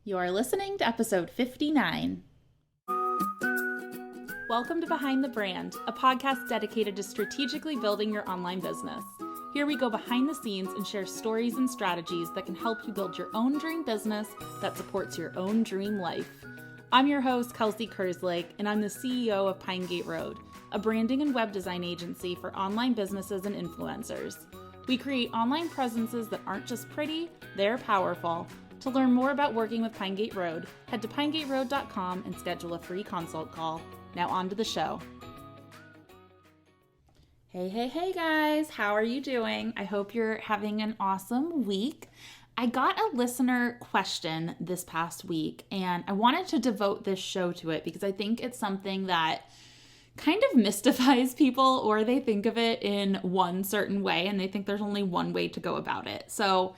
You're listening to episode 59. Welcome to Behind the Brand, a podcast dedicated to strategically building your online business. Here we go behind the scenes and share stories and strategies that can help you build your own dream business that supports your own dream life. I'm your host, Kelsey Kerslake, and I'm the CEO of pinegateroad, a branding and web design agency for online businesses and influencers. We create online presences that aren't just pretty, they're powerful. To learn more about working with pinegateroad, head to pinegateroad.com and schedule a free consult call. Now on to the show. Hey guys, how are you doing? I hope you're having an awesome week. I got a listener question this past week and I wanted to devote this show to it because I think it's something that kind of mystifies people, or they think of it in one certain way and they think there's only one way to go about it. So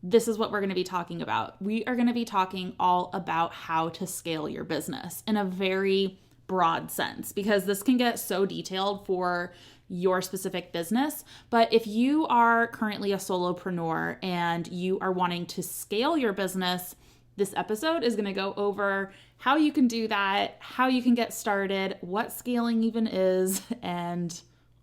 this is what we're going to be talking about. We are going to be talking all about how to scale your business in a very broad sense, because this can get so detailed for your specific business. But if you are currently a solopreneur and you are wanting to scale your business, this episode is going to go over how you can do that, how you can get started, what scaling even is, and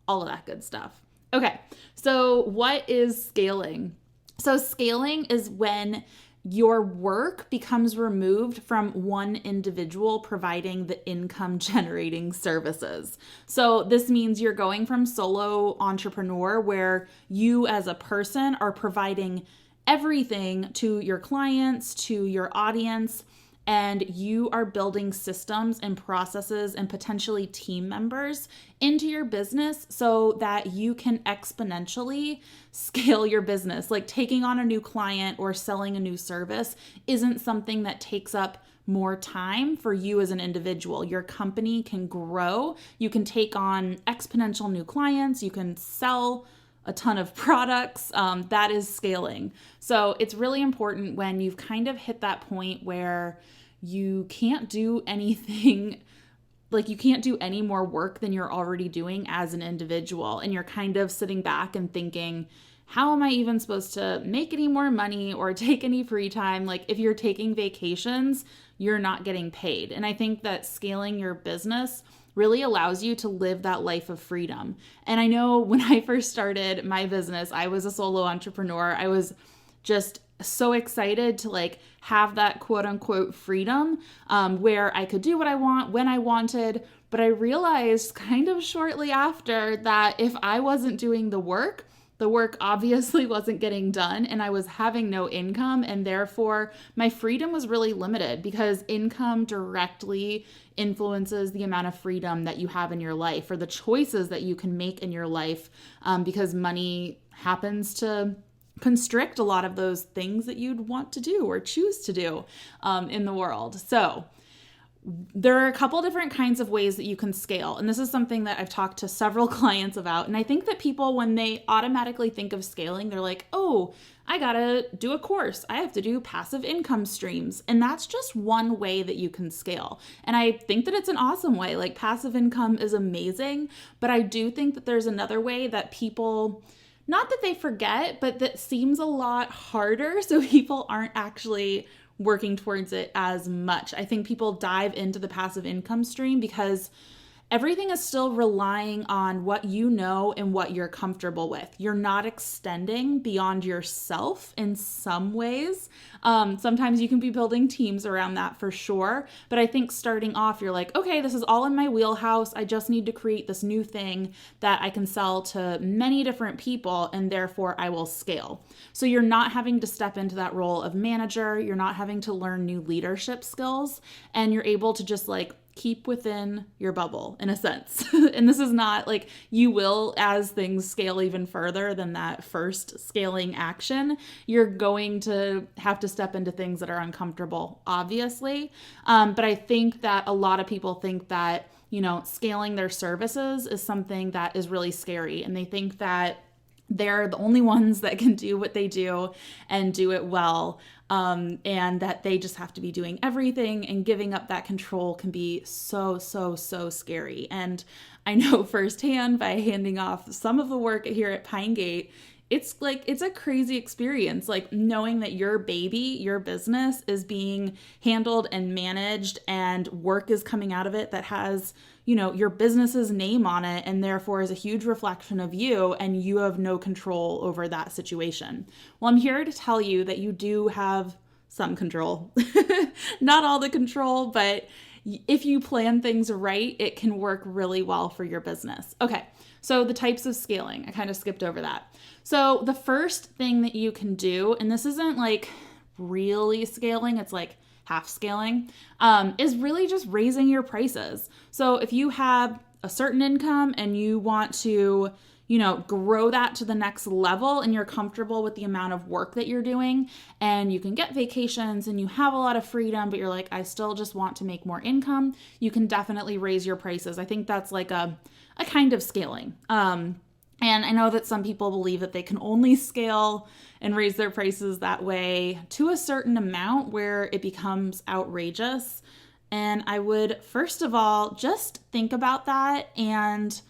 all of that good stuff. Okay, so what is scaling? So scaling is when your work becomes removed from one individual providing the income generating services. So this means you're going from solo entrepreneur, where you as a person are providing everything to your clients, to your audience, and you are building systems and processes and potentially team members into your business so that you can exponentially scale your business. Like taking on a new client or selling a new service isn't something that takes up more time for you as an individual. Your company can grow. You can take on exponential new clients. You can sell a ton of products. That is scaling. So it's really important when you've kind of hit that point where you can't do anything, like you can't do any more work than you're already doing as an individual. And you're kind of sitting back and thinking, how am I even supposed to make any more money or take any free time? Like if you're taking vacations, you're not getting paid. And I think that scaling your business really allows you to live that life of freedom. And I know when I first started my business, I was a solo entrepreneur. I was just so excited to like have that quote unquote freedom where I could do what I want when I wanted. But I realized kind of shortly after that if I wasn't doing the work obviously wasn't getting done and I was having no income, and therefore my freedom was really limited, because income directly influences the amount of freedom that you have in your life, or the choices that you can make in your life, because money happens to constrict a lot of those things that you'd want to do or choose to do in the world. So there are a couple different kinds of ways that you can scale. And this is something that I've talked to several clients about. And I think that people, when they automatically think of scaling, they're like, oh, I gotta do a course. I have to do passive income streams. And that's just one way that you can scale. And I think that it's an awesome way. Like passive income is amazing. But I do think that there's another way that people, not that they forget, but that seems a lot harder. So people aren't actually working towards it as much. I think people dive into the passive income stream because everything is still relying on what you know and what you're comfortable with. You're not extending beyond yourself in some ways. Sometimes you can be building teams around that for sure. But I think starting off, you're like, okay, this is all in my wheelhouse. I just need to create this new thing that I can sell to many different people, and therefore I will scale. So you're not having to step into that role of manager. You're not having to learn new leadership skills, and you're able to just like keep within your bubble in a sense. And this is not like, you will, as things scale even further than that first scaling action, you're going to have to step into things that are uncomfortable, obviously. But I think that a lot of people think that, you know, scaling their services is something that is really scary. And they think that they're the only ones that can do what they do and do it well. And that they just have to be doing everything, and giving up that control can be so scary. And I know firsthand by handing off some of the work here at Pinegate, it's a crazy experience, like knowing that your baby, your business is being handled and managed and work is coming out of it that has, your business's name on it and therefore is a huge reflection of you, and you have no control over that situation. Well, I'm here to tell you that you do have some control. Not all the control, but if you plan things right, it can work really well for your business. Okay, so the types of scaling, I kind of skipped over that. So the first thing that you can do, and this isn't like really scaling, it's like half scaling, is really just raising your prices. So if you have a certain income and you want to, grow that to the next level, and you're comfortable with the amount of work that you're doing, and you can get vacations and you have a lot of freedom, but you're like, I still just want to make more income, you can definitely raise your prices. I think that's like a kind of scaling. And I know that some people believe that they can only scale and raise their prices that way to a certain amount where it becomes outrageous. And I would, first of all, just think about that and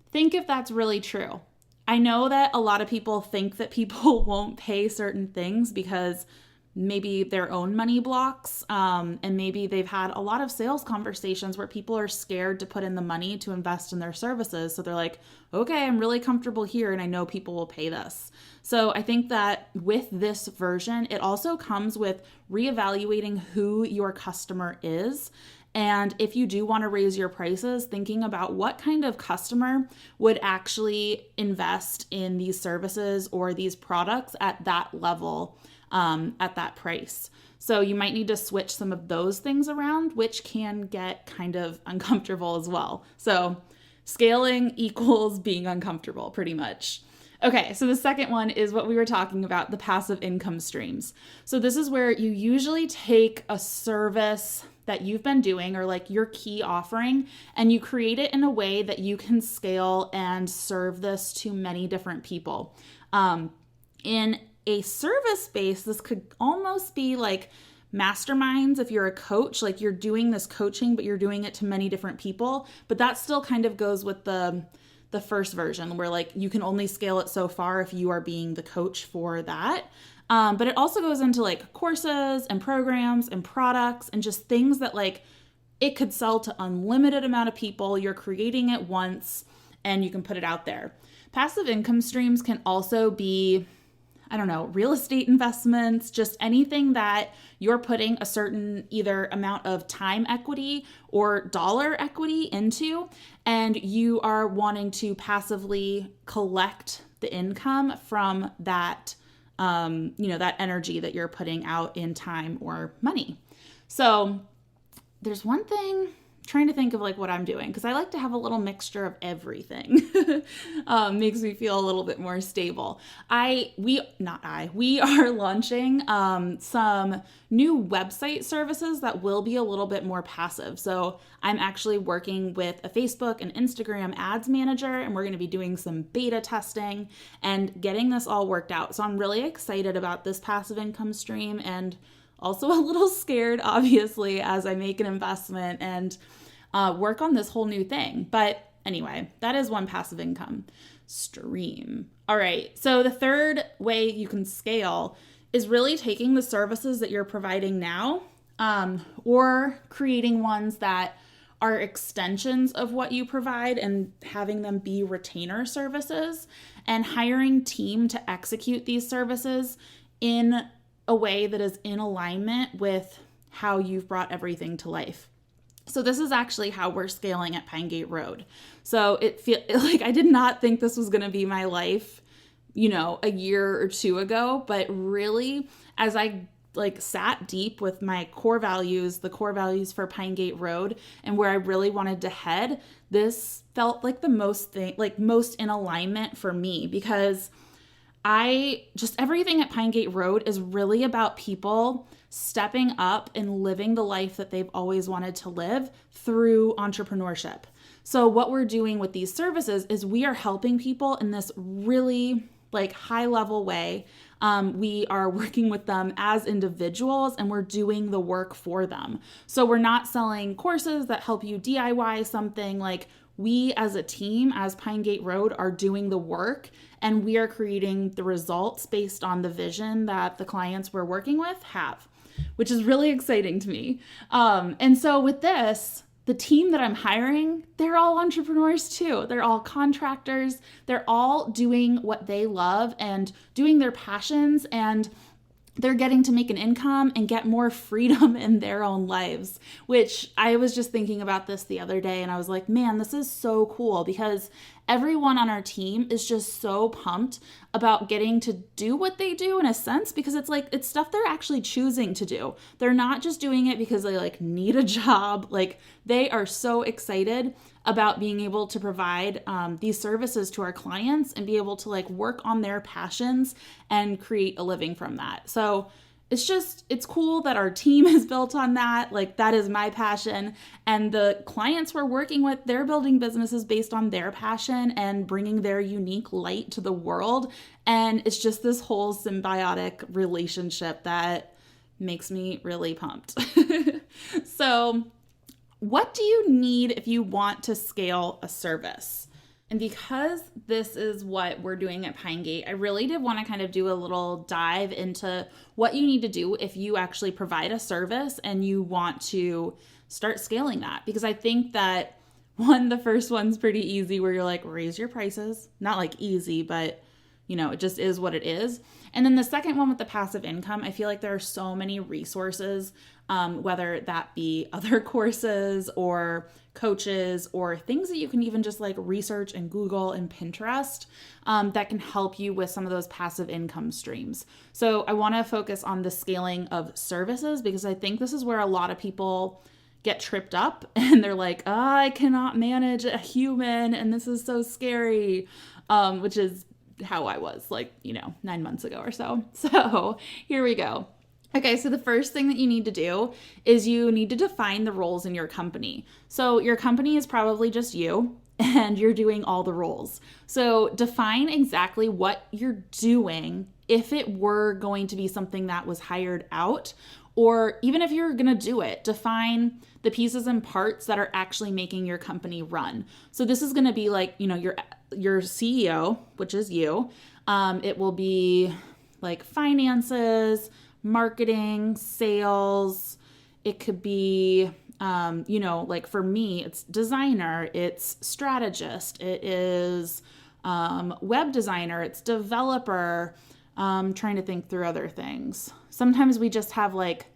think if that's really true. I know that a lot of people think that people won't pay certain things because maybe their own money blocks, and maybe they've had a lot of sales conversations where people are scared to put in the money to invest in their services. So they're like, okay, I'm really comfortable here and I know people will pay this. So I think that with this version, it also comes with reevaluating who your customer is. And if you do want to raise your prices, thinking about what kind of customer would actually invest in these services or these products at that level, at that price. So you might need to switch some of those things around, which can get kind of uncomfortable as well. So scaling equals being uncomfortable pretty much. Okay, so the second one is what we were talking about, the passive income streams. So this is where you usually take a service that you've been doing or like your key offering, and you create it in a way that you can scale and serve this to many different people. In a service space, this could almost be like masterminds. If you're a coach, like you're doing this coaching, but you're doing it to many different people, but that still kind of goes with the first version where like you can only scale it so far if you are being the coach for that. But it also goes into like courses and programs and products and just things that like it could sell to unlimited amount of people. You're creating it once and you can put it out there. Passive income streams can also be, real estate investments, just anything that you're putting a certain either amount of time equity or dollar equity into, and you are wanting to passively collect the income from that, that energy that you're putting out in time or money. So there's one thing, trying to think of like what I'm doing, because I like to have a little mixture of everything. Makes me feel a little bit more stable. We are launching some new website services that will be a little bit more passive. So I'm actually working with a Facebook and Instagram ads manager, and we're going to be doing some beta testing and getting this all worked out. So I'm really excited about this passive income stream, and also a little scared, obviously, as I make an investment and work on this whole new thing. But anyway, that is one passive income stream. All right, so the third way you can scale is really taking the services that you're providing now, or creating ones that are extensions of what you provide and having them be retainer services, and hiring team to execute these services in a way that is in alignment with how you've brought everything to life. So this is actually how we're scaling at pinegateroad. So it feels like I did not think this was going to be my life, a year or two ago, but really as I sat deep with my core values, the core values for pinegateroad, and where I really wanted to head, this felt like the most in alignment for me, because everything at pinegateroad is really about people stepping up and living the life that they've always wanted to live through entrepreneurship. So what we're doing with these services is we are helping people in this really high level way. We are working with them as individuals, and we're doing the work for them. So we're not selling courses that help you DIY something. we as a team, as pinegateroad, are doing the work and we are creating the results based on the vision that the clients we're working with have, which is really exciting to me. And so with this, the team that I'm hiring, they're all entrepreneurs too. They're all contractors. They're all doing what they love and doing their passions, and they're getting to make an income and get more freedom in their own lives, which I was just thinking about this the other day and I was like, man, this is so cool because everyone on our team is just so pumped about getting to do what they do in a sense, because it's like, it's stuff they're actually choosing to do. They're not just doing it because they like need a job. Like they are so excited about being able to provide these services to our clients and be able to like work on their passions and create a living from that. So it's cool that our team is built on that. Like that is my passion. And the clients we're working with, they're building businesses based on their passion and bringing their unique light to the world. And it's just this whole symbiotic relationship that makes me really pumped. So what do you need if you want to scale a service? And because this is what we're doing at Pinegate, I really did want to kind of do a little dive into what you need to do if you actually provide a service and you want to start scaling that. Because I think that the first one's pretty easy where you're like, raise your prices. Not like easy, but it just is what it is. And then the second one with the passive income, I feel like there are so many resources, whether that be other courses or coaches or things that you can even just like research and Google and Pinterest that can help you with some of those passive income streams. So I want to focus on the scaling of services because I think this is where a lot of people get tripped up and they're like, oh, I cannot manage a human and this is so scary, which is how I was 9 months ago or so. So here we go. Okay, so the first thing that you need to do is you need to define the roles in your company. So your company is probably just you and you're doing all the roles. So define exactly what you're doing if it were going to be something that was hired out, or even if you're going to do it, define the pieces and parts that are actually making your company run. So this is going to be like, your CEO, which is you. It will be like finances, marketing, sales. It could be, like for me, it's designer, it's strategist, it is web designer, it's developer. Trying to think through other things. Sometimes we just have like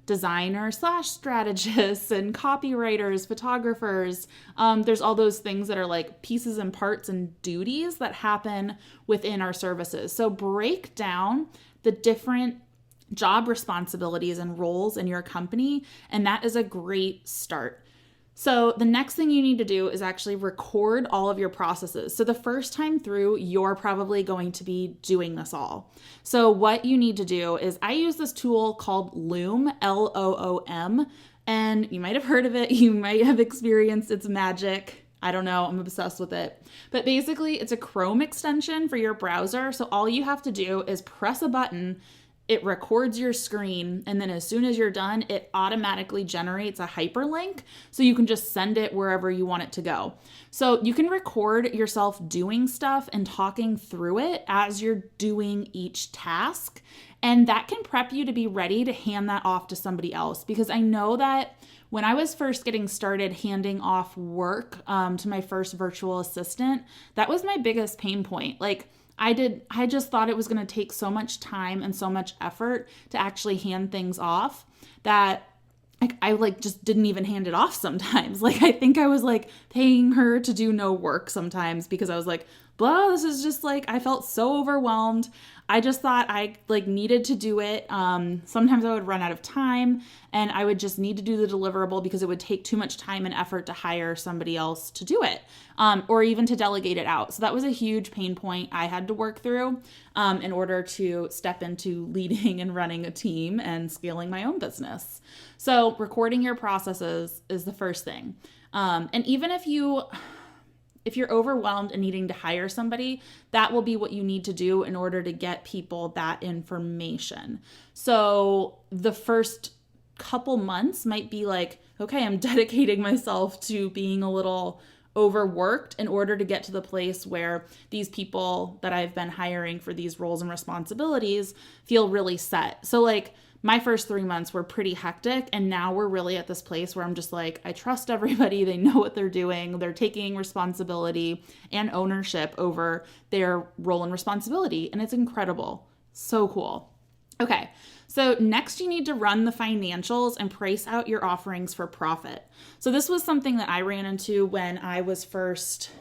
designer/strategists and copywriters, photographers. There's all those things that are like pieces and parts and duties that happen within our services. So break down the different job responsibilities and roles in your company, and that is a great start. So the next thing you need to do is actually record all of your processes. So the first time through, you're probably going to be doing this all. So what you need to do is I use this tool called Loom, Loom, and you might have heard of it. You might have experienced its magic. I don't know. I'm obsessed with it. But basically, it's a Chrome extension for your browser. So all you have to do is press a button. It records your screen, and then as soon as you're done, it automatically generates a hyperlink so you can just send it wherever you want it to go. So you can record yourself doing stuff and talking through it as you're doing each task, and that can prep you to be ready to hand that off to somebody else. Because I know that when I was first getting started handing off work to my first virtual assistant, that was my biggest pain point. I just thought it was going to take so much time and so much effort to actually hand things off that I just didn't even hand it off sometimes. I think I was paying her to do no work sometimes because I was like, blah, this is just I felt so overwhelmed. I just thought I needed to do it. Sometimes I would run out of time and I would just need to do the deliverable because it would take too much time and effort to hire somebody else to do it, or even to delegate it out. So that was a huge pain point I had to work through in order to step into leading and running a team and scaling my own business. So recording your processes is the first thing. And even if you're overwhelmed and needing to hire somebody, that will be what you need to do in order to get people that information. So the first couple months might be okay, I'm dedicating myself to being a little overworked in order to get to the place where these people that I've been hiring for these roles and responsibilities feel really set. So like my first 3 months were pretty hectic, and now we're really at this place where I'm just like, I trust everybody. They know what they're doing. They're taking responsibility and ownership over their role and responsibility, and it's incredible. So cool. Okay, so next you need to run the financials and price out your offerings for profit. So this was something that I ran into when I was first,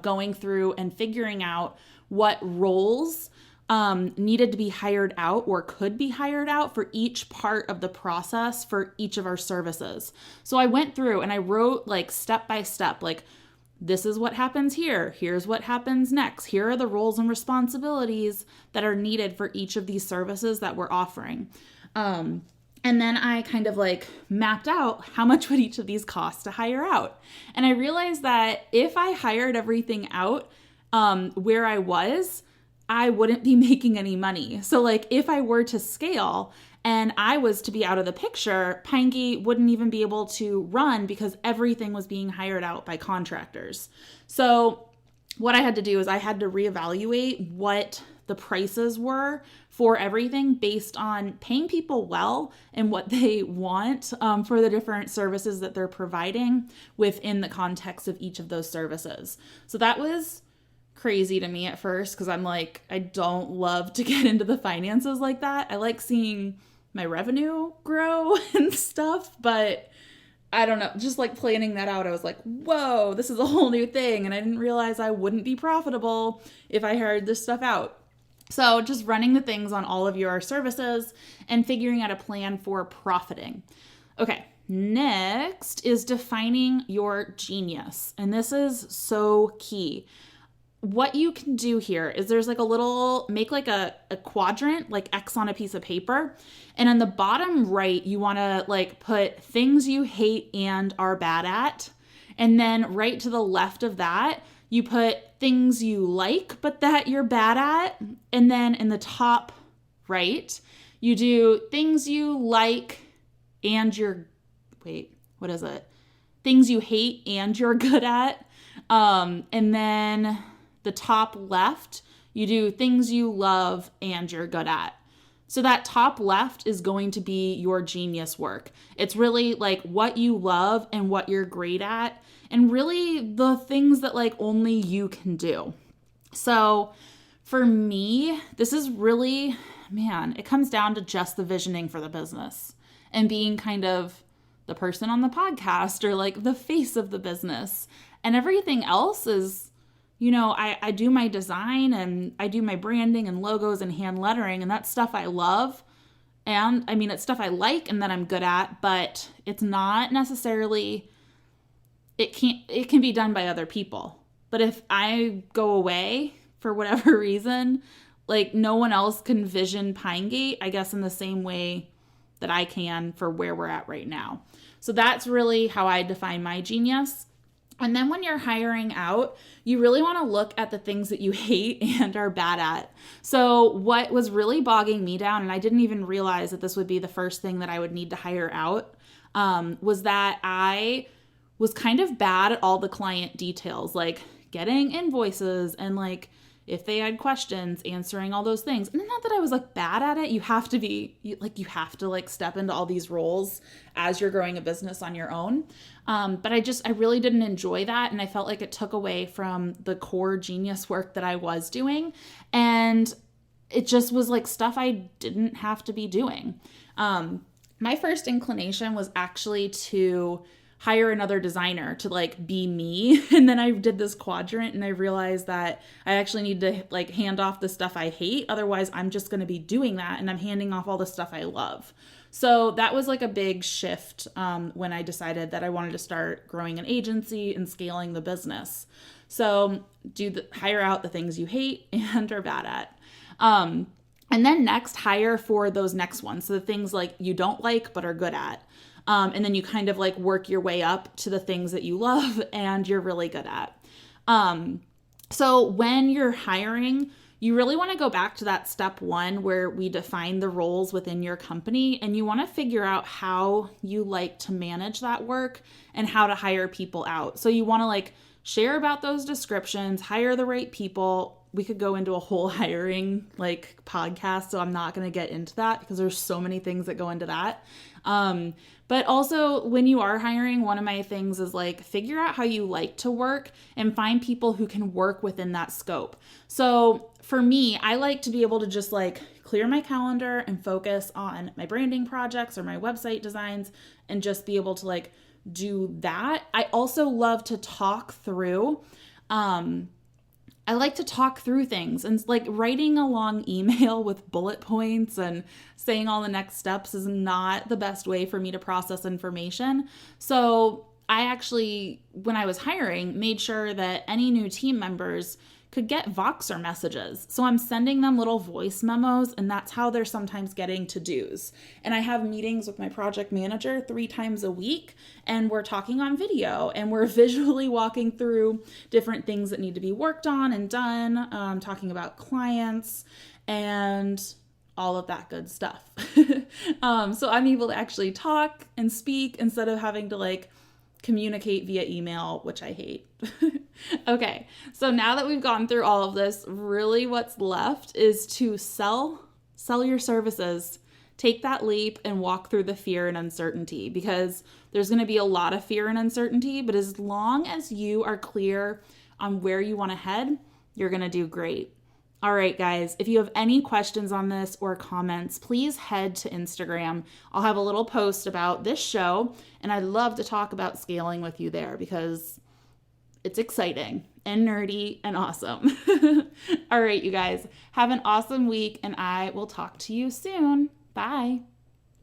going through and figuring out what roles needed to be hired out or could be hired out for each part of the process for each of our services. So I went through and I wrote like step by step, like this is what happens here. Here's what happens next. Here are the roles and responsibilities that are needed for each of these services that we're offering. And then I kind of like mapped out how much would each of these cost to hire out. And I realized that if I hired everything out where I wouldn't be making any money. So like if I were to scale and I was to be out of the picture, Pinegate wouldn't even be able to run because everything was being hired out by contractors. So what I had to do is I had to reevaluate what the prices were for everything based on paying people well and what they want for the different services that they're providing within the context of each of those services. So that was crazy to me at first because I'm like, I don't love to get into the finances like that. I like seeing my revenue grow and stuff, but I don't know, just like planning that out, I was like, whoa, this is a whole new thing. And I didn't realize I wouldn't be profitable if I hired this stuff out. So just running the things on all of your services and figuring out a plan for profiting. Okay, next is defining your genius. And this is so key. What you can do here is there's like make like a quadrant, like X on a piece of paper. And on the bottom right, you want to like put things you hate and are bad at. And then right to the left of that, you put things you like, but that you're bad at. And then in the top right, you do things you like and things you hate and you're good at. And then the top left, you do things you love and you're good at. So that top left is going to be your genius work. It's really like what you love and what you're great at, and really the things that like only you can do. So for me, this is really, it comes down to just the visioning for the business and being kind of the person on the podcast or like the face of the business. And everything else is, I do my design and I do my branding and logos and hand lettering, and that's stuff I love. And it's stuff I like and that I'm good at, but it's not necessarily, it can be done by other people. But if I go away for whatever reason, like no one else can vision Pinegate, I guess, in the same way that I can for where we're at right now. So that's really how I define my genius. And then when you're hiring out, you really want to look at the things that you hate and are bad at. So what was really bogging me down, and I didn't even realize that this would be the first thing that I would need to hire out, was that I was kind of bad at all the client details, like getting invoices and like if they had questions, answering all those things. And not that I was like bad at it. You have to step into all these roles as you're growing a business on your own. But I really didn't enjoy that. And I felt like it took away from the core genius work that I was doing. And it just was like stuff I didn't have to be doing. My first inclination was actually to hire another designer to like be me. And then I did this quadrant and I realized that I actually need to like hand off the stuff I hate. Otherwise I'm just going to be doing that and I'm handing off all the stuff I love. So that was like a big shift when I decided that I wanted to start growing an agency and scaling the business. So hire out the things you hate and are bad at. And then next, hire for those next ones. So the things like you don't like but are good at. And then you kind of like work your way up to the things that you love and you're really good at. So when you're hiring, you really want to go back to that step 1 where we define the roles within your company, and you want to figure out how you like to manage that work and how to hire people out. So you want to share about those descriptions, hire the right people. We could go into a whole hiring podcast, so I'm not going to get into that because there's so many things that go into that. But also when you are hiring, one of my things is figure out how you like to work and find people who can work within that scope. So for me, I like to be able to just clear my calendar and focus on my branding projects or my website designs and just be able to do that. I also love to talk through, I like to talk through things, and writing a long email with bullet points and saying all the next steps is not the best way for me to process information. So I actually, when I was hiring, made sure that any new team members could get Voxer messages. So I'm sending them little voice memos, and that's how they're sometimes getting to-dos. And I have meetings with my project manager 3 times a week, and we're talking on video, and we're visually walking through different things that need to be worked on and done, talking about clients and all of that good stuff. So I'm able to actually talk and speak instead of having to communicate via email, which I hate. Okay, so now that we've gone through all of this, really what's left is to sell your services. Take that leap and walk through the fear and uncertainty, because there's going to be a lot of fear and uncertainty, but as long as you are clear on where you want to head, you're going to do great. All right, guys, if you have any questions on this or comments, please head to Instagram. I'll have a little post about this show, and I'd love to talk about scaling with you there because it's exciting and nerdy and awesome. All right, you guys, have an awesome week, and I will talk to you soon. Bye.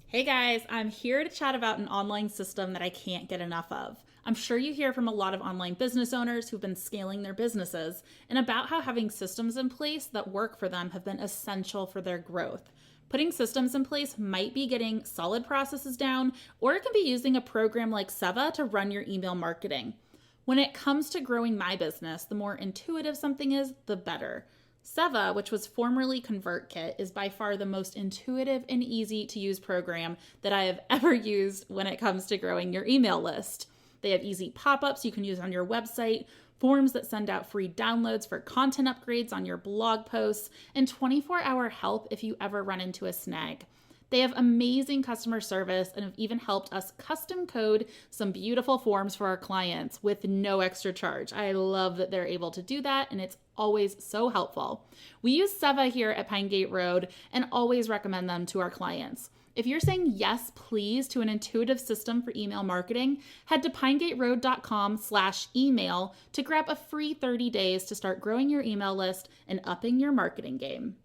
Hey, guys, I'm here to chat about an online system that I can't get enough of. I'm sure you hear from a lot of online business owners who've been scaling their businesses and about how having systems in place that work for them have been essential for their growth. Putting systems in place might be getting solid processes down, or it can be using a program like Seva to run your email marketing. When it comes to growing my business, the more intuitive something is, the better. Seva, which was formerly ConvertKit, is by far the most intuitive and easy to use program that I have ever used when it comes to growing your email list. They have easy pop-ups you can use on your website, forms that send out free downloads for content upgrades on your blog posts, and 24-hour help if you ever run into a snag. They have amazing customer service and have even helped us custom code some beautiful forms for our clients with no extra charge. I love that they're able to do that, and it's always so helpful. We use Seva here at pinegateroad and always recommend them to our clients. If you're saying yes, please, to an intuitive system for email marketing, head to pinegateroad.com/email to grab a free 30 days to start growing your email list and upping your marketing game.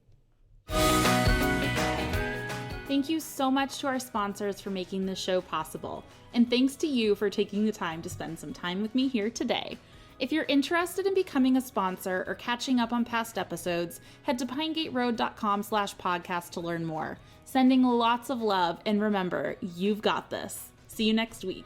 Thank you so much to our sponsors for making this show possible. And thanks to you for taking the time to spend some time with me here today. If you're interested in becoming a sponsor or catching up on past episodes, head to pinegateroad.com/podcast to learn more. Sending lots of love, and remember, you've got this. See you next week.